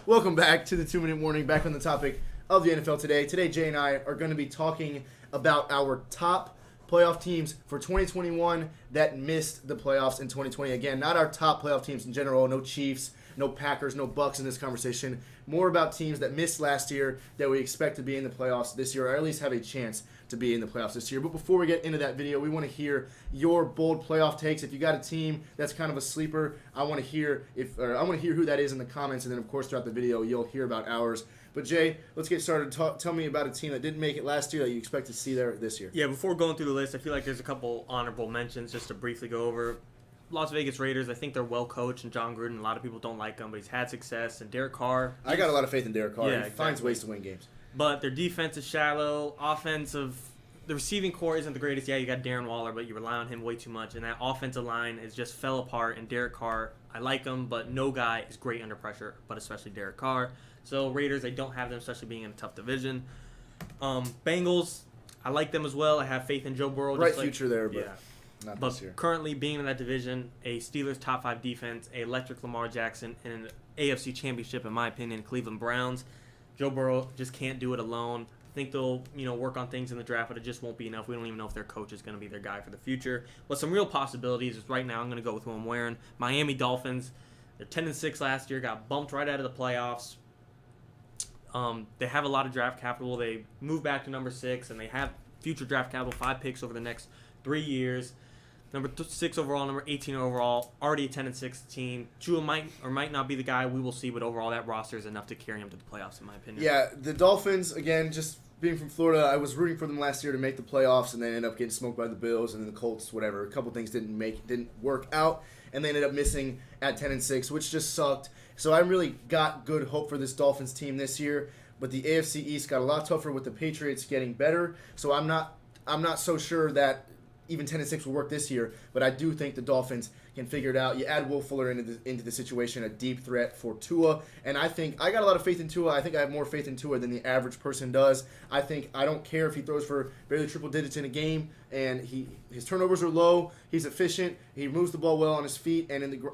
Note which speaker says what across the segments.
Speaker 1: Welcome back to the 2-Minute Warning, back on the topic of the NFL today. Today, Jay and I are going to be talking about our top playoff teams for 2021 that missed the playoffs in 2020. Again, not our top playoff teams in general, no Chiefs, no Packers, no Bucks in this conversation. More about teams that missed last year that we expect to be in the playoffs this year, or at least have a chance to be in the playoffs this year. But before we get into that video, we want to hear your bold playoff takes. If you got a team that's kind of a sleeper, I want to hear who that is in the comments, and then of course throughout the video you'll hear about ours. But Jay, let's get started. Tell me about a team that didn't make it last year that you expect to see there this year.
Speaker 2: Yeah, before going through the list, I feel like there's a couple honorable mentions just to briefly go over. Las Vegas Raiders, I think they're well coached, and John Gruden, a lot of people don't like him, but he's had success. And Derek Carr.
Speaker 1: I got a lot of faith in Derek Carr.
Speaker 2: Yeah,
Speaker 1: he finds ways to win games.
Speaker 2: But their defense is shallow. The receiving core isn't the greatest. Yeah, you got Darren Waller, but you rely on him way too much. And that offensive line has just fell apart. And Derek Carr, I like him, but no guy is great under pressure, but especially Derek Carr. So Raiders, I don't have them, especially being in a tough division. Bengals, I like them as well. I have faith in Joe Burrow.
Speaker 1: Bright future there, but...
Speaker 2: Yeah.
Speaker 1: Not
Speaker 2: but
Speaker 1: this year.
Speaker 2: Currently being in that division, a Steelers top 5 defense, a electric Lamar Jackson, and an AFC championship, in my opinion, Cleveland Browns. Joe Burrow just can't do it alone. I think they'll work on things in the draft, but it just won't be enough. We don't even know if their coach is going to be their guy for the future. But some real possibilities is right now I'm going to go with who I'm wearing. Miami Dolphins. They're 10-6 last year, got bumped right out of the playoffs. They have a lot of draft capital. They moved back to number 6, and they have future draft capital, 5 picks over the next 3 years. Number 6 overall, number 18 overall, already a 10-6 team. Tua might or might not be the guy. We will see, but overall that roster is enough to carry him to the playoffs, in my opinion.
Speaker 1: Yeah, the Dolphins, again, just being from Florida, I was rooting for them last year to make the playoffs, and then ended up getting smoked by the Bills and then the Colts, whatever. A couple things didn't work out, and they ended up missing at 10-6, which just sucked. So I really got good hope for this Dolphins team this year, but the AFC East got a lot tougher with the Patriots getting better. So I'm not so sure that even 10-6 will work this year, but I do think the Dolphins can figure it out. You add Will Fuller into the situation, a deep threat for Tua, and I got a lot of faith in Tua. I think I have more faith in Tua than the average person does. I don't care if he throws for barely triple digits in a game, and his turnovers are low. He's efficient. He moves the ball well on his feet and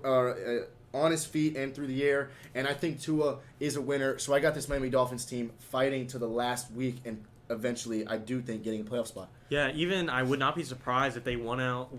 Speaker 1: on his feet and through the air, and I think Tua is a winner. So I got this Miami Dolphins team fighting to the last week, and eventually I do think getting a playoff spot.
Speaker 2: Yeah, even I would not be surprised if they went out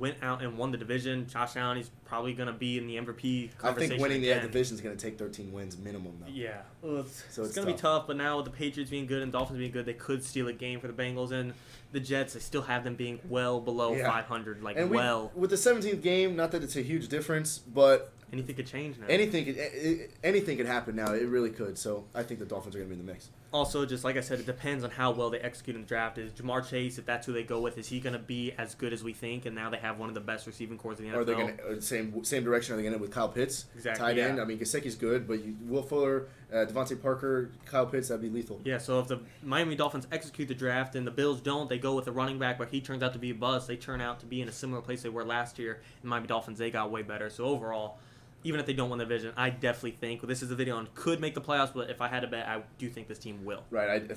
Speaker 2: and won the division. Josh Allen is probably going to be in the MVP conversation.
Speaker 1: I think winning
Speaker 2: again.
Speaker 1: the division is going to take 13 wins minimum, though.
Speaker 2: Yeah, it's going to be tough, but now with the Patriots being good and Dolphins being good, they could steal a game for the Bengals. And the Jets, I still have them being well below 500,
Speaker 1: with the 17th game, not that it's a huge difference, but...
Speaker 2: Anything could change now.
Speaker 1: Anything could happen now. It really could. So I think the Dolphins are going to be in the mix.
Speaker 2: Also, just like I said, it depends on how well they execute in the draft. Is Jamar Chase, if that's who they go with, is he going to be as good as we think? And now they have one of the best receiving corps in the NFL.
Speaker 1: Are they going to same direction? Are they going to end with Kyle Pitts?
Speaker 2: Exactly.
Speaker 1: Tight end. I mean, Gesicki's good, but Will Fuller, Devontae Parker, Kyle Pitts, that'd be lethal.
Speaker 2: Yeah. So if the Miami Dolphins execute the draft and the Bills don't, they go with a running back, but he turns out to be a bust. They turn out to be in a similar place they were last year. And Miami Dolphins, they got way better. So overall, even if they don't win the division, I definitely think this is a video on could make the playoffs, but if I had to bet, I do think this team will.
Speaker 1: Right.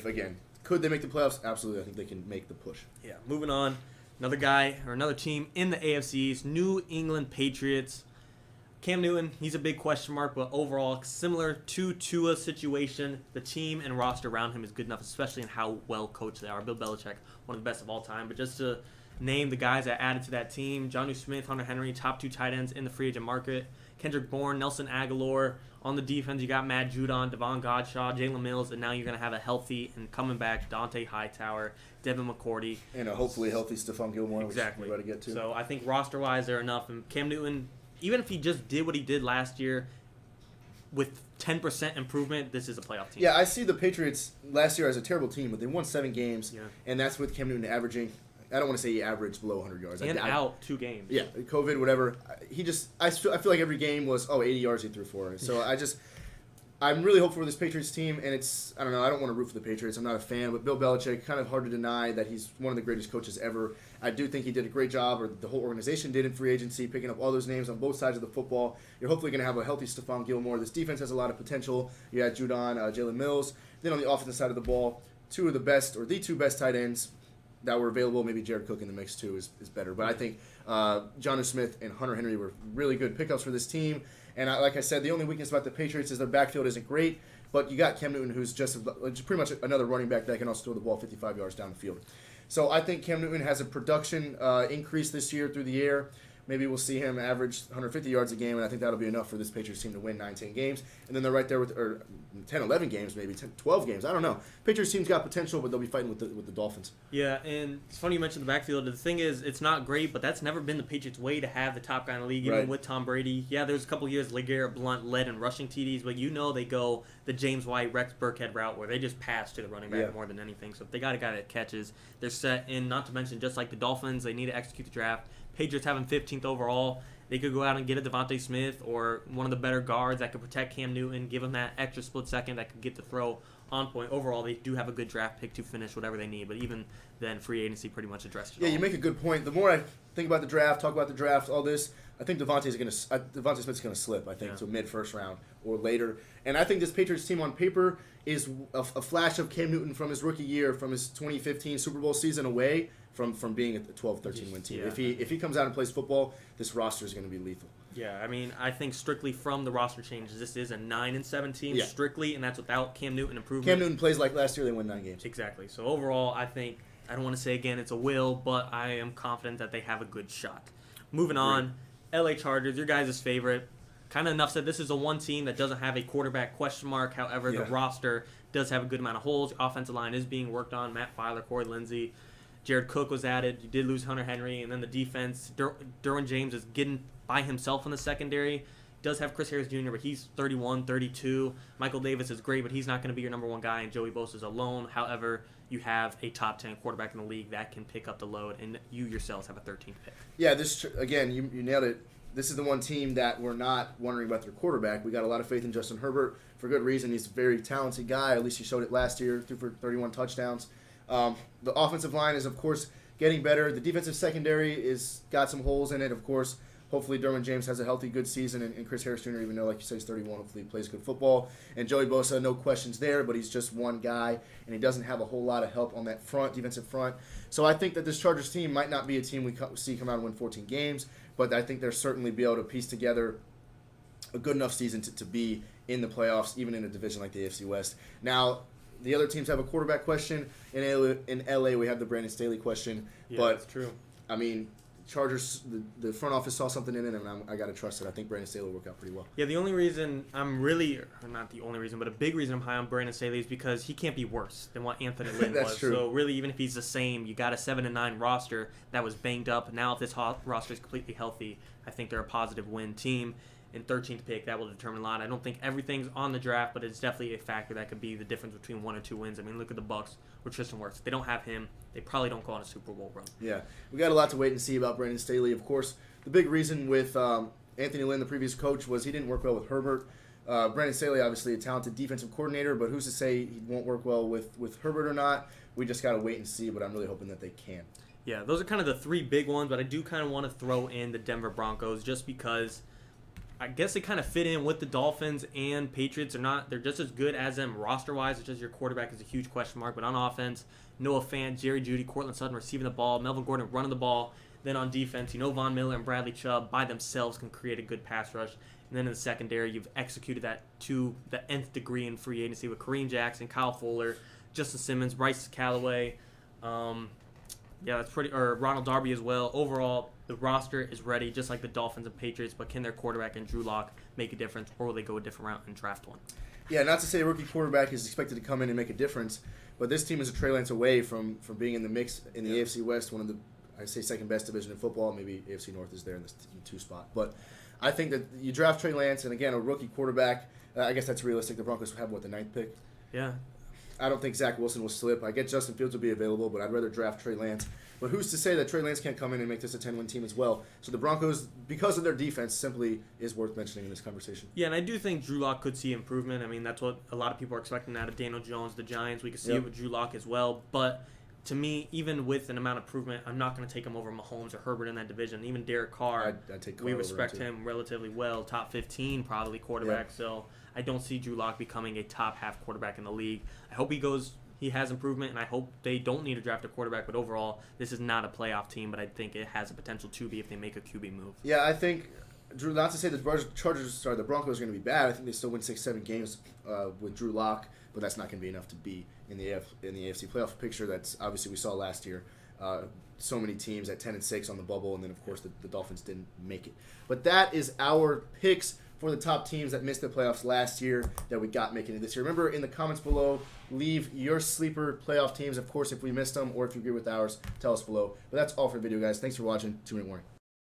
Speaker 1: Could they make the playoffs? Absolutely. I think they can make the push.
Speaker 2: Yeah. Moving on. Another team in the AFC East, New England Patriots. Cam Newton, he's a big question mark, but overall, similar to Tua's situation, the team and roster around him is good enough, especially in how well coached they are. Bill Belichick, one of the best of all time. But just to name the guys that added to that team, Jonnu Smith, Hunter Henry, top 2 tight ends in the free agent market. Kendrick Bourne, Nelson Aguilar. On the defense, you got Matt Judon, Devon Godshaw, Jalen Mills, and now you're going to have a healthy and coming back Dante Hightower, Devin McCourty.
Speaker 1: And a hopefully healthy Stephon Gilmore,
Speaker 2: exactly.
Speaker 1: Which we're about to get to.
Speaker 2: So I think roster-wise, they're enough. And Cam Newton, even if he just did what he did last year with 10% improvement, this is a playoff team.
Speaker 1: Yeah, I see the Patriots last year as a terrible team, but they won 7 games, and that's with Cam Newton averaging, I don't want to say he averaged below 100 yards.
Speaker 2: And out 2 games.
Speaker 1: Yeah, COVID, whatever. I feel like every game was, 80 yards he threw for. So I'm really hopeful for this Patriots team, and I don't know, I don't want to root for the Patriots. I'm not a fan, but Bill Belichick, kind of hard to deny that he's one of the greatest coaches ever. I do think he did a great job, or the whole organization did in free agency, picking up all those names on both sides of the football. You're hopefully going to have a healthy Stephon Gilmore. This defense has a lot of potential. You had Judon, Jalen Mills. Then on the offensive side of the ball, the 2 best tight ends that were available. Maybe Jared Cook in the mix too is better. But I think Jonnu Smith and Hunter Henry were really good pickups for this team. And like I said, the only weakness about the Patriots is their backfield isn't great. but you got Cam Newton, who's just pretty much another running back that can also throw the ball 55 yards down the field. So I think Cam Newton has a production increase this year through the air. Maybe we'll see him average 150 yards a game, and I think that'll be enough for this Patriots team to win 9-10 games. And then they're right there with, or 10, 11 games, maybe 10, 12 games. I don't know. Patriots team's got potential, but they'll be fighting with the Dolphins.
Speaker 2: Yeah, and it's funny you mentioned the backfield. The thing is, it's not great, but that's never been the Patriots' way to have the top guy in the league, even with Tom Brady. Yeah, there's a couple years LeGarrette Blount led in rushing TDs, but they go the James White, Rex Burkhead route where they just pass to the running back more than anything. So if they got a guy that catches, they're set. And not to mention, just like the Dolphins, they need to execute the draft. Patriots having 15th overall. They could go out and get a Devontae Smith or one of the better guards that could protect Cam Newton, give him that extra split second that could get the throw on point. Overall, they do have a good draft pick to finish whatever they need, but even then, free agency pretty much addressed it all.
Speaker 1: You make a good point. The more I think about the draft, talk about the draft, all this, I think Devontae Smith's going to slip, I think, to mid-first round or later. And I think this Patriots team on paper is a flash of Cam Newton from his rookie year, from his 2015 Super Bowl season away from being a 12-13 win team. Yeah. If he comes out and plays football, this roster is going to be lethal.
Speaker 2: Yeah, I mean, I think strictly from the roster changes, this is a 9-7 team strictly, and that's without Cam Newton improvement.
Speaker 1: Cam Newton plays like last year, they win 9 games.
Speaker 2: Exactly. So overall, I think, I don't want to say again it's a will, but I am confident that they have a good shot. Moving on, LA Chargers, your guys' favorite. Kind of enough said, this is a one team that doesn't have a quarterback question mark. However, the roster does have a good amount of holes. Offensive line is being worked on. Matt Filer, Corey Lindsey. Jared Cook was added. You did lose Hunter Henry. And then the defense, Derwin James is getting by himself in the secondary. Does have Chris Harris Jr., but he's 31, 32. Michael Davis is great, but he's not going to be your number one guy, and Joey Bosa is alone. However, you have a top 10 quarterback in the league that can pick up the load, and you yourselves have a 13th pick.
Speaker 1: Yeah, again, you nailed it. This is the one team that we're not wondering about their quarterback. We got a lot of faith in Justin Herbert for good reason. He's a very talented guy. At least he showed it last year, threw for 31 touchdowns. The offensive line is, of course, getting better. The defensive secondary is got some holes in it, of course. Hopefully, Derwin James has a healthy, good season, and Chris Harris Jr., even though, like you say, he's 31, hopefully he plays good football. And Joey Bosa, no questions there, but he's just one guy, and he doesn't have a whole lot of help on that defensive front. So I think that this Chargers team might not be a team we see come out and win 14 games, but I think they'll certainly be able to piece together a good enough season to be in the playoffs, even in a division like the AFC West. Now, the other teams have a quarterback question. In LA, we have the Brandon Staley question.
Speaker 2: Yeah,
Speaker 1: but
Speaker 2: that's true.
Speaker 1: I mean, Chargers, the front office saw something in it, and I got to trust it. I think Brandon Staley will work out pretty well.
Speaker 2: Yeah, the only reason I'm really, or not the only reason, but a big reason I'm high on Brandon Staley is because he can't be worse than what Anthony Lynn
Speaker 1: That's
Speaker 2: was.
Speaker 1: true.
Speaker 2: So really, even if he's the same, you got a 7-9 roster that was banged up. Now, if this roster is completely healthy, I think they're a positive win team. In 13th pick, that will determine a lot. I don't think everything's on the draft, but it's definitely a factor that could be the difference between 1 or 2 wins. I mean, look at the Bucs with Tristan Wirfs. If they don't have him, they probably don't go on a Super Bowl run.
Speaker 1: Yeah, we got a lot to wait and see about Brandon Staley. Of course, the big reason with Anthony Lynn, the previous coach, was he didn't work well with Herbert. Brandon Staley, obviously a talented defensive coordinator, but who's to say he won't work well with Herbert or not? We just got to wait and see, but I'm really hoping that they can.
Speaker 2: Yeah, those are kind of the 3 big ones, but I do kind of want to throw in the Denver Broncos just because I guess they kind of fit in with the Dolphins and Patriots. They're just as good as them roster-wise. It's just your quarterback is a huge question mark. But on offense, Noah Fant, Jerry Jeudy, Cortland Sutton receiving the ball, Melvin Gordon running the ball. Then on defense, Von Miller and Bradley Chubb by themselves can create a good pass rush. And then in the secondary, you've executed that to the nth degree in free agency with Kareem Jackson, Kyle Fuller, Justin Simmons, Bryce Callaway. Ronald Darby as well. Overall, the roster is ready, just like the Dolphins and Patriots, but can their quarterback and Drew Lock make a difference, or will they go a different route and draft one?
Speaker 1: Yeah, not to say a rookie quarterback is expected to come in and make a difference, but this team is a Trey Lance away from being in the mix in the AFC West, one of the, I'd say, second best division in football. Maybe AFC North is there in the 2 spot. But I think that you draft Trey Lance, and again, a rookie quarterback, I guess that's realistic. The Broncos have, the 9th pick?
Speaker 2: Yeah.
Speaker 1: I don't think Zach Wilson will slip. I get Justin Fields will be available, but I'd rather draft Trey Lance. But who's to say that Trey Lance can't come in and make this a 10-win team as well? So the Broncos, because of their defense, simply is worth mentioning in this conversation.
Speaker 2: Yeah, and I do think Drew Lock could see improvement. I mean, that's what a lot of people are expecting out of Daniel Jones, the Giants. We could see it with Drew Lock as well. But to me, even with an amount of improvement, I'm not going to take him over Mahomes or Herbert in that division. Even Derek Carr,
Speaker 1: I'd take Carr
Speaker 2: we
Speaker 1: over
Speaker 2: respect
Speaker 1: him
Speaker 2: him relatively well, top 15 probably quarterback. So I don't see Drew Lock becoming a top half quarterback in the league. I hope he has improvement, and I hope they don't need to draft a quarterback. But overall, this is not a playoff team, but I think it has a potential to be if they make a QB move.
Speaker 1: Yeah, I think Drew, not to say the the Broncos are going to be bad. I think they still win 6-7 games with Drew Lock, but that's not going to be enough to be in the AFC playoff picture. That's obviously we saw last year. So many teams at 10-6 on the bubble, and then of course the Dolphins didn't make it. But that is our picks for the top teams that missed the playoffs last year that we got making it this year. Remember, in the comments below, leave your sleeper playoff teams. Of course, if we missed them or if you agree with ours, tell us below. But that's all for the video, guys. Thanks for watching. 2-Minute Warning.